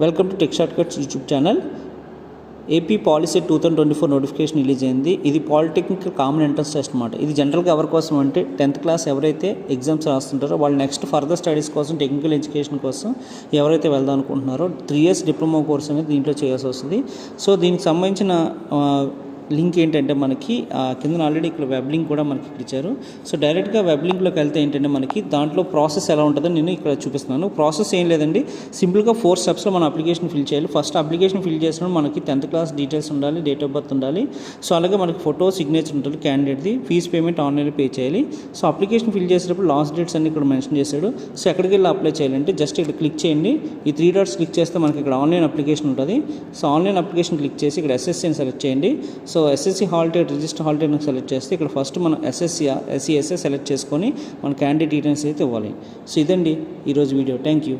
Welcome to tech short cuts YouTube channel. AP POLYCET 2024 notification release అయింది. ఇది polytechnical common entrance test అనమాట. ఇది జనరల్గా ఎవరి కోసం అంటే 10th క్లాస్ ఎవరైతే ఎగ్జామ్స్ రాస్తుంటారో వాళ్ళు నెక్స్ట్ ఫర్దర్ స్టడీస్ కోసం, టెక్నికల్ ఎడ్యుకేషన్ కోసం ఎవరైతే వెళ్దాం అనుకుంటున్నారో 3 years డిప్లొమా కోర్స్ అనేది దీంట్లో చేయాల్సి వస్తుంది. సో దీనికి సంబంధించిన లింక్ ఏంటంటే మనకి కింద ఆల్రెడీ ఇక్కడ వెబ్ లింక్ కూడా మనకి ఇక్కడ ఇచ్చారు. సో డైరెక్ట్గా వెబ్ లింక్లోకి వెళ్తే ఏంటంటే మనకి దాంట్లో ప్రాసెస్ ఎలా ఉంటుందో నేను ఇక్కడ చూపిస్తున్నాను. ప్రాసెస్ ఏం లేదండి, సింపుల్గా 4 స్టెప్స్లో మన అప్లికేషన్ ఫిల్ చేయాలి. ఫస్ట్ అప్లికేషన్ ఫిల్ చేసినప్పుడు మనకి 10th క్లాస్ డీటెయిల్స్ ఉండాలి, డేట్ ఆఫ్ బర్త్ ఉండాలి. సో అలాగే మనకి ఫోటో, సిగ్నేచర్ ఉంటుంది క్యాండిడేట్ది. ఫీజ్ పేమెంట్ ఆన్లైన్లో పే చేయాలి. సో అప్లికేషన్ ఫిల్ చేసేటప్పుడు లాస్ట్ డేట్స్ అన్ని ఇక్కడ మెన్షన్ చేశాడు. సో ఎక్కడికి వెళ్ళి అప్లై చేయాలంటే జస్ట్ ఇక్కడ క్లిక్ చేయండి. ఈ 3 dots క్లిక్ చేస్తే మనకి ఇక్కడ ఆన్లైన్ అప్లికేషన్ ఉంటుంది. సో ఆన్లైన్ అప్లికేషన్ క్లిక్ చేసి ఇక్కడ ఎస్ఎస్సి అని సెలెక్ట్ చేయండి. So SSC hall ticket, register hall ticket select చేస్తే ఇక్కడ ఫస్ట్ మనం ఎస్ఎస్సి సెలెక్ట్ చేసుకొని మన క్యాండిడేట్ డీటెయిల్స్ అయితే ఇవ్వాలి. సో ఇదండి ఈరోజు వీడియో. Thank you.